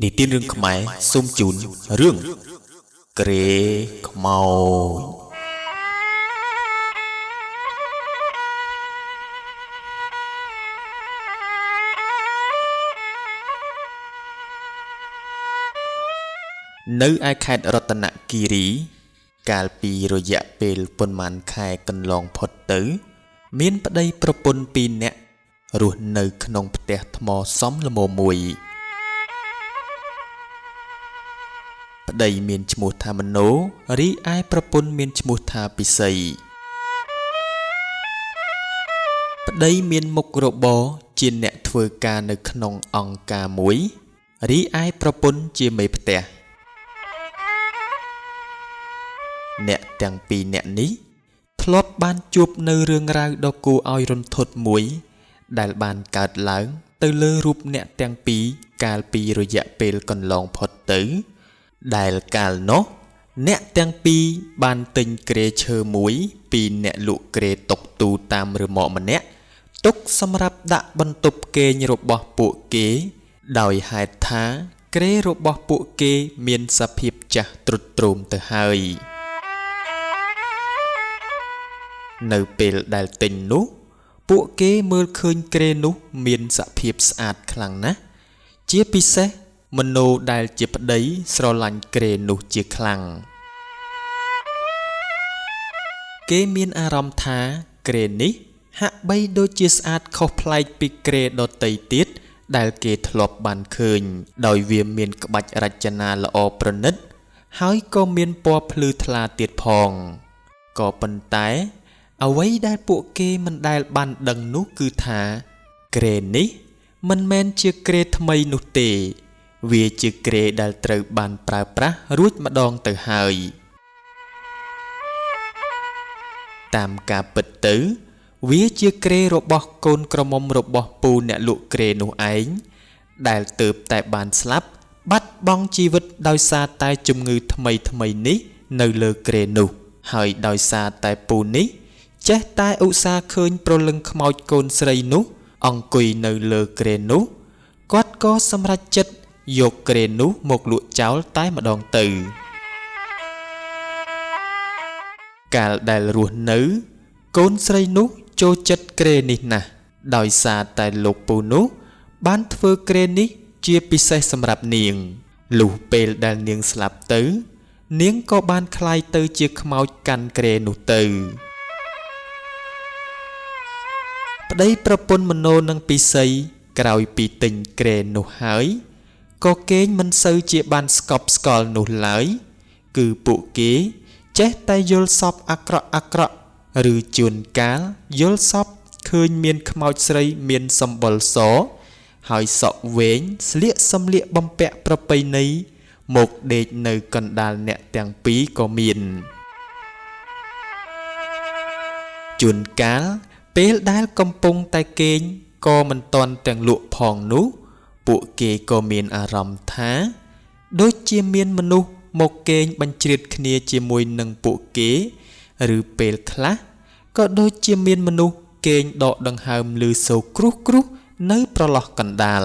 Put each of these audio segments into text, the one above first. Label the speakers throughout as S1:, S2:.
S1: និទានរឿងខ្មែរសូមជូនរឿងក្រេខ្មោចនៅឯខេត្តរតនគិរីកាលពីរយៈពេលប៉ុន្មានខែកន្លងផុតទៅមានប្តីប្រពន្ធពីរនាក់រស់នៅក្នុងផ្ទះថ្មសមល្មមមួយប្តីមានឈ្មោះថាមโนរីឯប្រពន្ធមានឈ្មោះថាពិសីប្តីមានមុខរបរជាអ្នកធ្វើការនៅក្នុងអង្គការមួយរីឯប្រពន្ធជាមេផ្ទះអ្នកទាំងពីរនាក់នេះធ្លាប់បានជួបនៅរឿងរ៉ាវដ៏គួរឲ្យរន្ធត់មួយដែលបានកើតឡើងទៅលើរូបអ្នកទាំងពីរកាលពីរយៈពេលកន្លងផុតទៅដែលកាលនោះអ្នកទាំងពីរបានទិញគ្រែឈើមួយពីអ្នកលក់គ្រែតុកទូតាមរមាក់ម្នាក់ទុកសម្រាប់ដាក់បន្ទប់គេងរបស់ពួកគេដោយហេតុថាគ្រែរបស់ពួកគេមានសភាពចាស់ទ្រុឌទ្រោមទៅហើយនៅពេលដែលទិញនោះពួកគេមើលឃើញគ្រែនោះមានសភាពស្អាតខ្លាំងណាស់ជាពិសេសមโนដែលជាប្តីស្រឡាញ់គ្រែនោះជាខ្លាំងគេមានអារម្មណ៍ថាគ្រែនេះហាក់បីដូចជាស្អាតខុសប្លែកពីគ្រែដទៃទៀតដែលគេធ្លាប់បានឃើញដោយវាមានក្បាច់រចនាល្អប្រណិតហើយក៏មានពណ៌ភ្លឺថ្លាទៀតផងក៏ប៉ុន្តែអ្វីដែលពួកគេមិនដែលបានដឹងនោះគឺថាគ្រែនេះមិនមែនជាគ្រែថ្មីនោះទេវាជាគ្រែដែលត្រូវបានប្រើប្រាស់រួចម្ដងទៅហើយតាមការពិតទៅវាជាគ្រែរបស់កូនក្រមុំរបស់ពូអ្នកលក់គ្រែនោះឯងដែលទើបតែបានស្លាប់បាត់បង់ជីវិតដោយសារតែជំងឺថ្មីនេះនៅលើគ្រែនោះហើយដោយសារតែពូនេះចេះតែឧស្សាហ៍ឃើញប្រលឹងខ្មោចកូនស្រីនោះអង្គុយនៅលើគ្រែនោះគាត់ក៏សម្រេចចិត្តយកគ្រែនោះមកលក់ចោលតែម្ដងទៅកាលដែលរស់នៅកូនស្រីនោះចូលចិត្តគ្រែនេះណាស់ដោយសារតែលោកពូនោះបានធ្វើគ្រែនេះជាពិសេសសម្រាប់នាងលុះពេលដែលនាងស្លាប់ទៅនាងក៏បានក្លាយទៅជាខ្មោចកាន់គ្រែនោះទៅប្តីប្រពន្ធមโนនិងពិសីក្រោយពីទិញគ្រែនោះហើយក៏គេងមិនសូវជាបានស្កប់ស្កល់នោះឡើយគឺពួកគេចេះតែយល់សប្តិអាក្រក់ឬជួនកាលយល់សប្តិឃើញមានខ្មោចស្រីមានសម្បុរសហើយសក់វែងស្លៀកសម្លៀកបំពាក់ប្រពៃណីមកដេកនៅកណ្ដាលអ្នកទាំងពីរក៏មានជួនកាលពេលដែលកំពុងតែគេងក៏មិនទាន់ទាំងលក់ផងនោះពួកគេក៏មានអារម្មណ៍ថាដូចជាមានមនុស្សមកគេងបញ្ជ្រាតគ្នាជាមួយនឹងពួកគេឬពេលខ្លះក៏ដូចជាមានមនុស្សគេងដកដង្ហើមឮសូរគ្រុសនៅប្រឡោះកណ្ដាល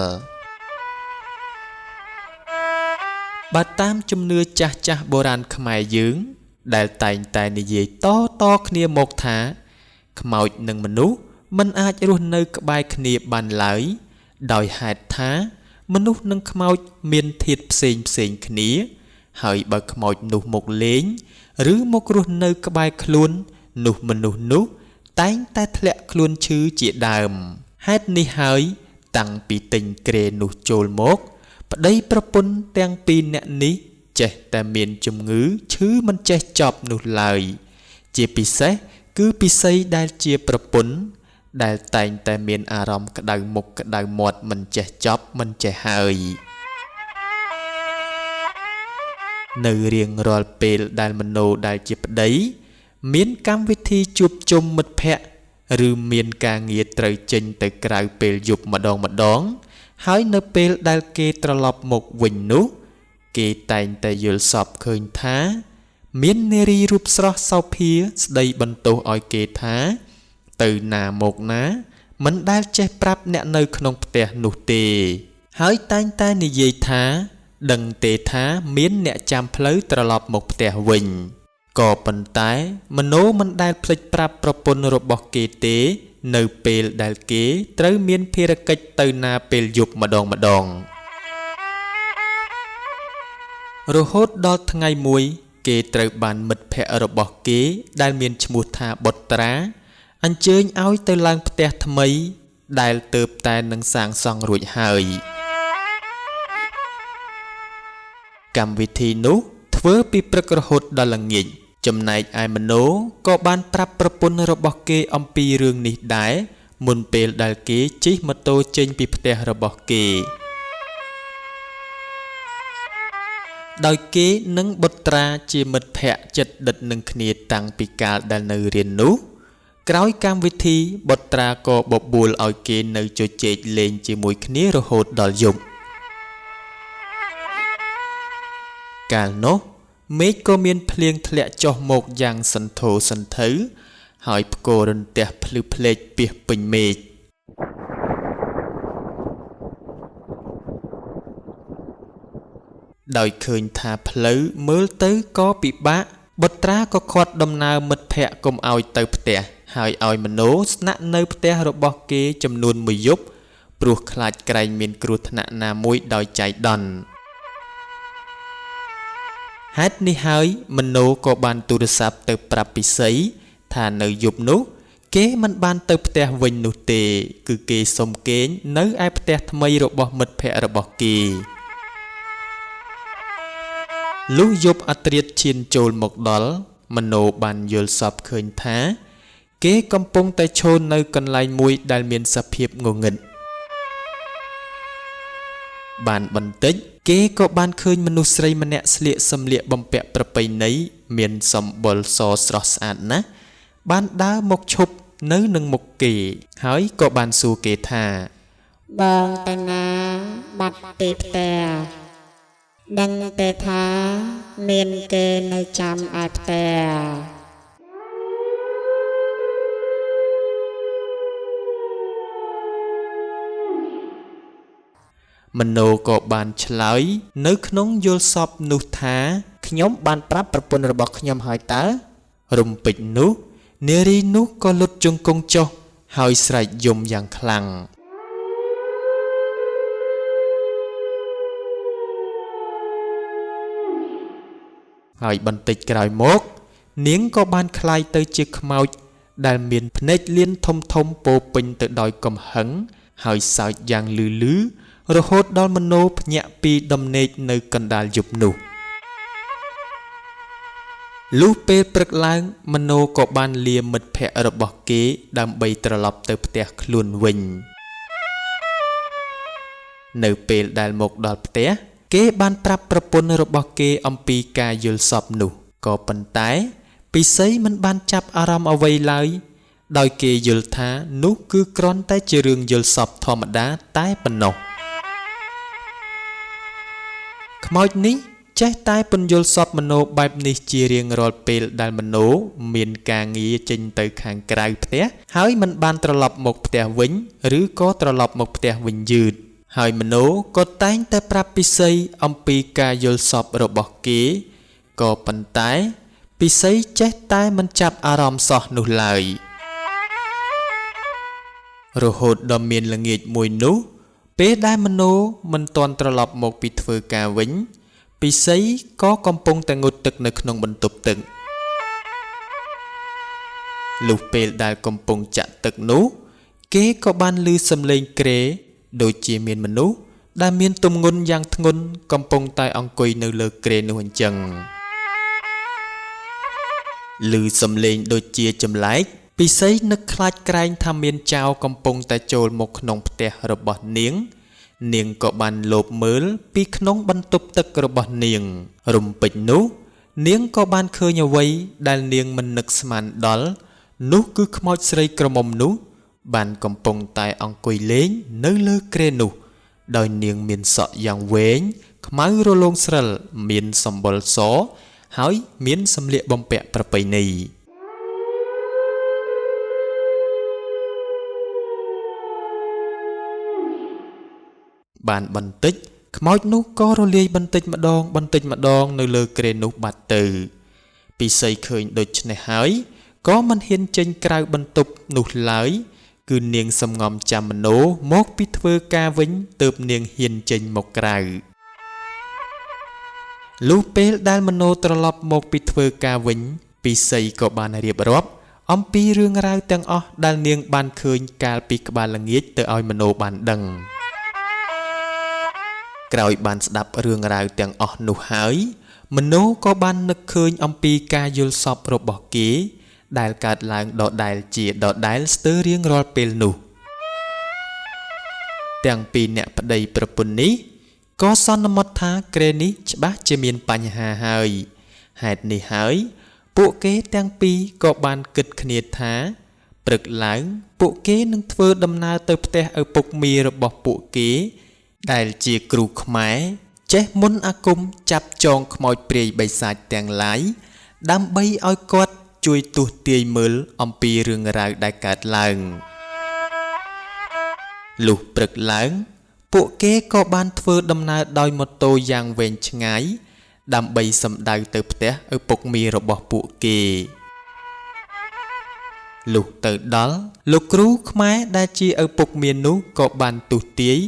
S1: បើតាមជំនឿចាស់បុរាណខ្មែរយើងដែលតែងតែនិយាយតគ្នាមកថាខ្មោចនិងមនុស្សមិនអាចរស់នៅក្បែរគ្នាបានឡើយដោយហេតុថាមនុស្សនិងខ្មោចមានធាតុផ្សេងគ្នាហើយបើខ្មោចនោះមកលេងឬមករស់នៅក្បែរខ្លួននោះមនុស្សនោះតែងតែធ្លាក់ខ្លួនឈឺជាដើមហេតុនេះហើយតាំងពីទិញគ្រែនោះចូលមកប្តីប្រពន្ធទាំងពីរនាក់នេះចេះតែមានជំងឺឈឺមិនចេះចប់នោះឡើយជាពិសេសគឺពិសីដែលជាប្រពន្ធដែលតែងតែមានអារម្មណ៍ក្តៅមុខក្តៅមាត់មិនចេះចប់មិនចេះហើយនៅរៀងរាល់ពេលដែលមโนដែលជាប្តីមានកម្មវិធីជួបជុំមិត្តភ័ក្តិឬមានការងារត្រូវចេញទៅក្រៅពេលយប់ម្ដងហើយនៅពេលដែលគេត្រឡប់មកវិញនោះគេតែងតែយល់សប្តិឃើញថាមាននារីរូបស្រស់សោភាស្ដីបន្ទោសឲ្យគេថាទៅណាមកណាមិនដែលចេះប្រាប់អ្នកនៅក្នុងផ្ទះនោះទេហើយតែងតែនិយាយថា ដឹងទេថាមានអ្នកចាំផ្លូវត្រឡប់មកផ្ទះវិញក៏ប៉ុន្តែមโนមិនដែលភ្លេចប្រាប់ប្រពន្ធរបស់គេទេនៅពេលដែលគេត្រូវមានភារកិច្ចទៅណាពេលយប់ម្ដងរហូតដល់ថ្ងៃមួយគេត្រូវបានមិត្តភក្តិរបស់គេដែលមានឈ្មោះថាបុត្រាអញ្ជើញឲ្យទៅឡើងផ្ទះថ្មីដែលទើបតែនឹងសាងសង់រួចហើយកម្មវិធីនោះធ្វើពីព្រឹករហូតដល់ល្ងាចចំណែកឯមโนក៏បានប្រាប់ប្រពន្ធរបស់គេអំពីរឿងនេះដែរមុនពេលដែលគេជិះម៉ូតូចេញពីផ្ទះរបស់គេដោយគេនិងបុត្រាជាមិត្តភក្តិជិតដិតនឹងគ្នាតាំងពីកាលដែលនៅរៀននោះក្រោយកម្មវិធីបុត្រាក៏បបួលឲ្យគេនៅជជែកលេងជាមួយគ្នារហូតដល់យប់កាលនោះមេឃក៏មានភ្លៀងធ្លាក់ចុះមកយ៉ាងសន្ធោសន្ធៅហើយផ្គររន្ទះភ្លឺភ្លេចពាសពេញមេឃដោយឃើញថាផ្លូវមើលទៅក៏ពិបាកបុត្រាក៏ឃាត់ដំណើរមិត្តភក្តិកុំឲ្យទៅផ្ទះហើយឲ្យមโนស្នាក់នៅផ្ទះរបស់គេចំនួនមួយយប់ព្រោះខ្លាចក្រែងមានគ្រោះថ្នាក់ណាមួយដោយចៃដន្យហេតុនេះហើយមโนក៏បានទូរស័ព្ទទៅប្រាប់ពិសីថានៅយប់នោះគេមិនបានទៅផ្ទះវិញនោះទេគឺគេសុំគេងនៅឯផ្ទះថ្មីរបស់មិត្តភក្តិរបស់គេលុះយប់អធ្រាត្រឈានចូលមកដល់មโนបានយល់សពឃើញថាគេកំពុងតែឈរនៅកន្លែងមួយដែលមានសភាពងងឹតបានបន្តិចគេក៏បានឃើញមនុស្សស្រីម្នាក់ស្លៀកសម្លៀកបំពាក់ប្រពៃណីមានសម្បុរសស្រស់ស្អាតណាស់បានដើរមកឈប់នៅនឹងមុខគេហើយក៏បានសួរគេថា
S2: បងតាណាបាត់ពីផ្ទះដឹងទេថាមានគេនៅចាំឯផ្ទះ
S1: មโนក៏បានឆ្លើយនៅក្នុងយល់សប្តិនោះថាខ្ញុំបានប្រាប់ប្រពន្ធរបស់ខ្ញុំហើយតើរំពេចនោះនារីនោះក៏លុតជង្គង់ចុះហើយស្រែកយំយ៉ាងខ្លាំងហើយបន្តិចក្រោយមកនាងក៏បានคล้ายទៅជាខ្មោចដែលមានភ្នែកលៀនធំធំពោពេញទៅដោយកំហឹងហើយសើចយ៉ាងលឺរហូតដល់មโนភ្ញាក់ពីដំណេកនៅកណ្ដាលយប់នោះលុះពេលព្រឹកឡើងមโนក៏បានលាមិត្តភក្តិរបស់គេដើម្បីត្រឡប់ទៅផ្ទះខ្លួនវិញនៅពេលដែលមកដល់ផ្ទះគេបានប្រាប់ប្រពន្ធរបស់គេអំពីការយល់សប្តិនោះក៏ប៉ុន្តែពិសីមិនបានចាប់អារម្មណ៍អ្វីឡើយដោយគេយល់ថានោះគឺគ្រាន់តែជារឿងយល់សប្តិធម្មតាតែប៉ុណ្ណោះខ្មោចនេះចេះតែពន្យល់សប្តិមโนបែបនេះជារៀងរាល់ពេលដែលមโนមានការងារចេញទៅខាងក្រៅផ្ទះហើយមិនបានត្រឡប់មកផ្ទះវិញឬក៏ត្រឡប់មកផ្ទះវិញយឺតហើយមโนក៏តែងតែប្រាប់ពិសីអំពីការយល់សប្តិរបស់គេក៏ប៉ុន្តែពិសីចេះតែមិនចាប់អារម្មណ៍សោះនោះឡើយរហូតដល់មានល្ងាចមួយនោះពេលដែលមโนមិនទាន់ត្រឡប់មកពីធ្វើការវិញពិសីក៏កំពុងតែងូតទឹកនៅក្នុងបន្ទប់ទឹកលុះពេលដែលកំពុងចាក់ទឹកនោះគេក៏បានឮសំឡេងក្រេដូចជាមានមនុស្សដែលមានទម្ងន់យ៉ាងធ្ងន់កំពុងតែអង្គុយនៅលើក្រេនោះអញ្ចឹងឮសំឡេងដូចជាចម្លែកពិសីនឹកខ្លាចក្រែងថាមានចៅកំពុងតែចូលមកក្នុងផ្ទះរបស់នាងក៏បានលបមើលពីក្នុងបន្ទប់ទឹករបស់នាងរំពេចនោះនាងក៏បានឃើញអ្វីដែលនាងមិននឹកស្មានដល់នោះគឺខ្មោចស្រីក្រមុំនោះបានកំពុងតែអង្គុយលេងនៅលើក្រេនោះដោយនាងមានសក់យ៉ាងវែងខ្មៅរលោងស្រិលមានសម្បុរសហើយមានសម្លៀកបំពាក់ប្រពៃណីបានបន្តិច ខ្មោចនោះក៏រលាយបន្តិចម្ដងនៅលើគ្រែនោះបាត់ទៅពិសីឃើញដូច្នេះហើយក៏មិនហ៊ានចេញក្រៅបន្ទប់នោះឡើយគឺនាងសំងំចាំមโนមកពីធ្វើការវិញទើបនាងហ៊ានចេញមកក្រៅលុះពេលដែលមโนត្រឡប់មកពីធ្វើការវិញពិសីក៏បានរៀបរាប់អំពីរឿងរ៉ាវទាំងអស់ដែលនាងបានឃើញកាលពីក្បាលល្ងាចទៅឲ្យមโนបានដឹងក្រោយបានស្ដាប់រឿងរ៉ាវទាំងអស់នោះហើយមโนក៏បាននឹកឃើញអំពីការយល់សប្តិរបស់គេដែលកើតឡើងដដែលជាដដែលស្ទើររៀងរាល់ពេលនោះទាំងពីរអ្នកប្តីប្រពន្ធនេះក៏សន្មតថាគ្រែនេះច្បាស់ជាមានបញ្ហាហើយហេតុនេះហើយពួកគេទាំងពីរក៏បានគិតគ្នាថាព្រឹកឡើងពួកគេនឹងធ្វើដំណើរទៅផ្ទះឪពុកមីរបស់ពួកគេដែលជាគ្រូខ្មែរចេះមុនអាគមចាប់ចងខ្មោចព្រាយបិសាចទាំងឡាយដើម្បីឲ្យគាត់ជួយទស្សទាយមើលអំពីរឿងរ៉ាវដែលកើតឡើងលុះព្រឹកឡើងពួកគេក៏បានធ្វើដំណើរដោយម៉ូតូយ៉ាងវែងឆ្ងាយដើម្បីសម្ដៅទៅផ្ទះឪពុកមីរបស់ពួកគេលុះទៅដល់លោកគ្រូខ្មែរដែលជាឪពុកមីនោះក៏បានទស្សទាយ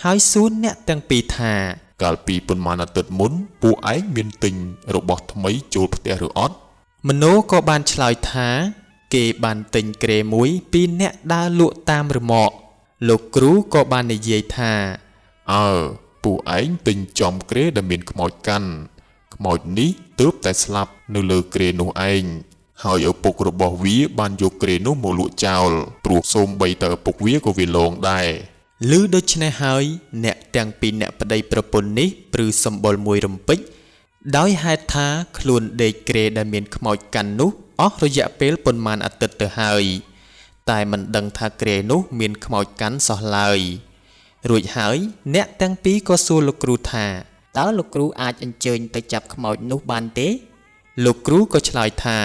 S1: ហើយសួរអ្នកទាំងពីរថា
S3: កាលពីប៉ុន្មានអាទិត្យមុនពួកឯងមានទិញរបស់ថ្មីចូលផ្ទះឬអត់
S1: មโนក៏បានឆ្លើយថាគេបានទិញគ្រែមួយពីអ្នកដើរលក់តាមរមាក់លោកគ្រូក៏បាននិយាយថា
S3: ពួកឯងទិញចំគ្រែដែលមានខ្មោចកាន់ខ្មោចនេះទើបតែស្លាប់នៅលើគ្រែនោះឯងហើយឪពុករបស់វាបានយកគ្រែនោះមកលក់ចោលព្រោះសូម្បីតែឪពុកវាក៏វាលងដែរ
S1: ឮដូច្នេះហើយអ្នកទាំងពីរអ្នកប្តីប្រពន្ធនេះព្រឺសម្បុរមួយរំពេចដោយហេតុថាខ្លួនដេកគ្រែដែលមានខ្មោចកាន់នោះអស់រយៈពេលប៉ុន្មានអាទិត្យទៅហើយតែមិនដឹងថាគ្រែនោះមានខ្មោចកាន់សោះឡើយរួចហើយអ្នកទាំងពីរក៏សួរលោកគ្រូថាតើលោកគ្រូអាចអញ្ជើញទៅចាប់ខ្មោចនោះបានទេលោកគ្រូក៏ឆ្លើយថា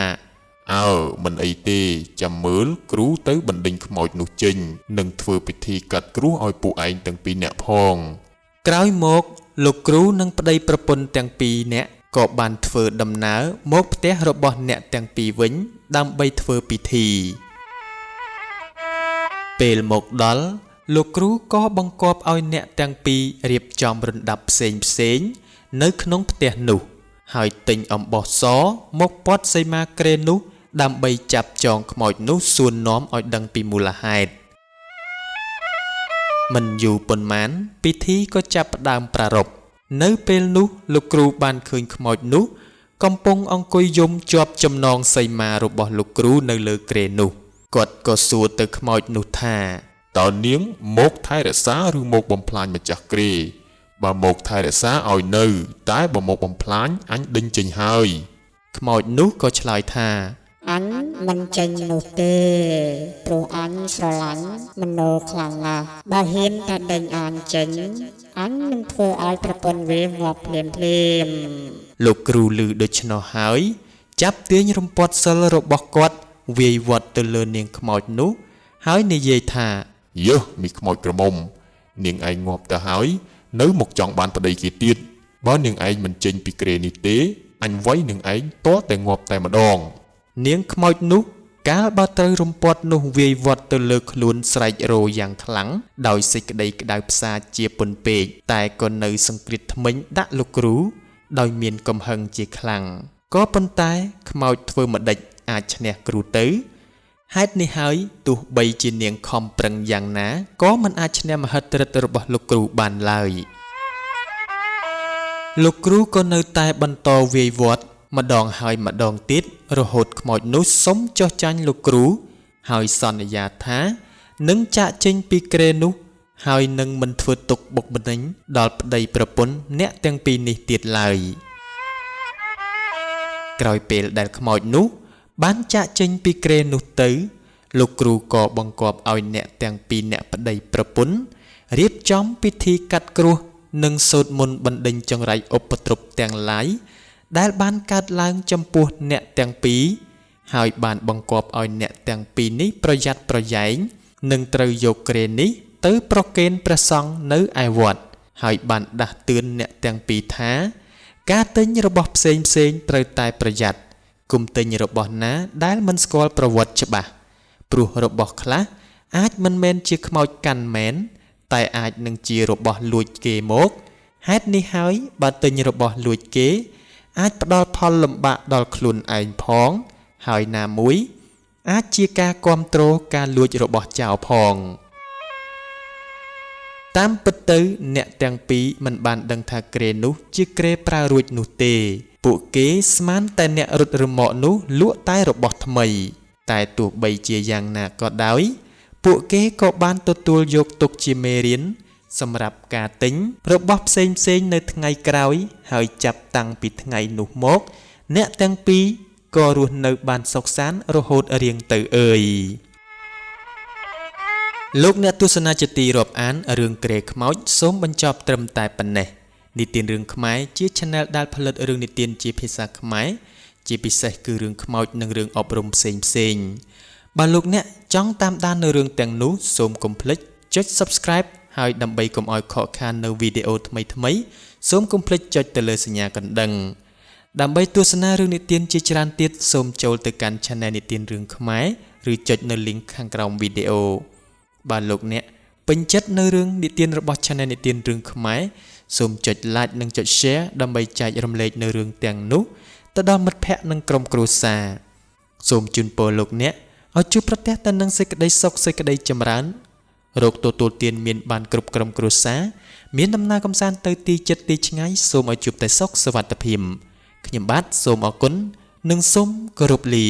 S3: មិនអីទេចាំមើលគ្រូទៅបណ្ដេញខ្មោចនោះចេញនិងធ្វើពិធីកាត់គ្រោះឲ្យពួកឯងទាំងពីរនាក់ផង
S1: ក្រោយមកលោកគ្រូនិងប្តីប្រពន្ធទាំងពីរនាក់ក៏បានធ្វើដំណើរមកផ្ទះរបស់អ្នកទាំងពីរវិញដើម្បីធ្វើពិធីពេលមកដល់លោកគ្រូក៏បង្គាប់ឲ្យអ្នកទាំងពីររៀបចំរណ្ដាប់ផ្សេងនៅក្នុងផ្ទះនោះហើយទិញអំបោះសមកព័ទ្ធសីមាគ្រែនោះដើម្បីចាប់ចងខ្មោចនោះសួរនាំឲ្យដឹងពីមូលហេតុមិនយូរប៉ុន្មានពិធីក៏ចាប់ផ្ដើមប្រារព្ធនៅពេលនោះលោកគ្រូបានឃើញខ្មោចនោះកំពុងអង្គុយយំជាប់ចំណងសីមារបស់លោកគ្រូនៅលើគ្រែនោះគាត់ក៏សួរទៅខ្មោចនោះថា
S3: តើនាងមកថែរក្សាឬមកបំផ្លាញម្ចាស់គ្រែបើមកថែរក្សាឲ្យនៅតែបើមកបំផ្លាញអញដេញចេញហើយ
S1: ខ្មោចនោះក៏ឆ្លើយថា
S2: អញមិនចេញនោះទេព្រោះអញស្រឡាញ់មโนខ្លាំងណាស់បើហ៊ានតែដេញអញចេញអញនឹងធ្វើឲ្យប្រពន្ធវាងាប់ភ្លាម
S1: លោកគ្រូឮដូច្នោះហើយចាប់ទាញរំពាត់សិលរបស់គាត់វាយវាត់ទៅលើនាងខ្មោចនោះហើយនិយាយថា
S3: មីខ្មោចក្រមុំនាងឯងងាប់ទៅហើយនៅមកចង់បានប្តីគេទៀតបើនាងឯងមិនចេញពីគ្រែនេះទេអញវាយនាងឯងទាល់តែងាប់តែម្ដង
S1: នាងខ្មោចនោះកាលបើត្រូវរំពាត់នោះវាយវាត់ទៅលើខ្លួនស្រែករោយ៉ាងខ្លាំងដោយសេចក្តីក្តៅផ្សាជាពន់ពេកតែក៏នៅសង្គ្រិតធ្មេញដាក់លោកគ្រូដោយមានកំហឹងជាខ្លាំងក៏ប៉ុន្តែខ្មោចធ្វើម្ដេចអាចឈ្នះគ្រូទៅហេតុនេះហើយទោះបីជានាងខំប្រឹងយ៉ាងណាក៏មិនអាចឈ្នះមហិទ្ធិឫទ្ធិរបស់លោកគ្រូបានឡើយលោកគ្រូក៏នៅតែបន្តវាយវាត់ម្ដងហើយម្ដងទៀតរហូតខ្មោចនោះសុំចុះចាញ់លោកគ្រូហើយសន្យាថានឹងចាកចេញពីគ្រែនោះហើយនឹងមិនធ្វើទុកបុកម្នេញដល់ប្តីប្រពន្ធអ្នកទាំងពីរនេះទៀតឡើយក្រោយពេលដែលខ្មោចនោះបានចាកចេញពីគ្រែនោះទៅលោកគ្រូក៏បង្គាប់ឲ្យអ្នកទាំងពីរអ្នកប្តីប្រពន្ធរៀបចំពិធីកាត់គ្រោះនិងសូត្រមន្តបណ្ដេញចង្រៃឧបទ្រពទាំងឡាយដែលបានកើតឡើងចំពោះអ្នកទាំងពីរហើយបានបង្គាប់ឲ្យអ្នកទាំងពីរនេះប្រយ័ត្នប្រយែងនិងត្រូវយកគ្រែនេះទៅប្រគេនព្រះសង្ឃនៅឯវត្ត ហើយបានដាស់តឿនអ្នកទាំងពីរថាការទិញរបស់ផ្សេងត្រូវតែប្រយ័ត្ន គុំទិញរបស់ណាដែលមិនស្គាល់ប្រវត្តិច្បាស់ព្រោះរបស់ខ្លះអាចមិនមែនជាខ្មោចកាន់មែនតែអាចនឹងជារបស់លួចគេមកហេតុនេះហើយបើទិញរបស់លួចគេអាចផ្ដល់ផលលំបាកដល់ខ្លួនឯងផងហើយណាមួយអាចជាការគាំទ្រការលួចរបស់ចោរផងតាមពិតទៅអ្នកទាំងពីរមិនបានដឹងថាគ្រែនោះជាគ្រែប្រើរួចនោះទេពួកគេស្មានតែអ្នករត់រមាក់នោះលក់តែរបស់ថ្មីតែទោះបីជាយ៉ាងណាក៏ដោយពួកគេក៏បានទទួលយកទុកជាមេរៀនសម្រាប់ការទិញរបស់ផ្សេងនៅថ្ងៃក្រោយហើយចាប់តាំងពីថ្ងៃនោះមកអ្នកទាំងពីរក៏រស់នៅបានសុខសាន្តរហូតរៀងទៅអើយលោកអ្នកទស្សនាជាទីរាប់អានរឿងគ្រែខ្មោចសូមបញ្ចប់ត្រឹមតែប៉ុណ្ណេះនិទានរឿងខ្មែរជា Channel ដែលផលិតរឿងនិទានជាភាសាខ្មែរជាពិសេសគឺរឿងខ្មោចនិងរឿងអប់រំផ្សេងបើលោកអ្នកចង់តាមដាននៅរឿងទាំងនោះសូមកុំភ្លេចចុច Subscribe ហើយដើម្បីកុំឲ្យខកខាននៅវីដេអូថ្មីសូមកុំភ្លេចចុចទៅលើសញ្ញាកណ្ដឹងដើម្បីទស្សនារឿងនិទានជាច្រើនទៀតសូមចូលទៅកាន់ Channel និទានរឿងខ្មែរឬចុចនៅ link ខាងក្រោមវីដេអូបើលោកអ្នកពេញចិត្តនៅរឿងនិទានរបស់ Channel និទានរឿងខ្មែរសូមចុច like និងចុច share ដើម្បីចែករំលែកនៅរឿងទាំងនោះទៅដល់មិត្តភ័ក្តិនិងក្រុមគ្រួសារសូមជូនពរលោកអ្នកឲ្យជួបប្រទះតែនឹងសេចក្តីសុខសេចក្តីចម្រើនរកទទួលទានមានបានគ្រប់ក្រុមគ្រួសារមានដំណើរកំសាន្តទៅទីជិតទីឆ្ងាយសូមឲ្យជួបតែសុខសុវត្ថិភាពខ្ញុំបាទសូមអរគុណនិងសូមគោរពលា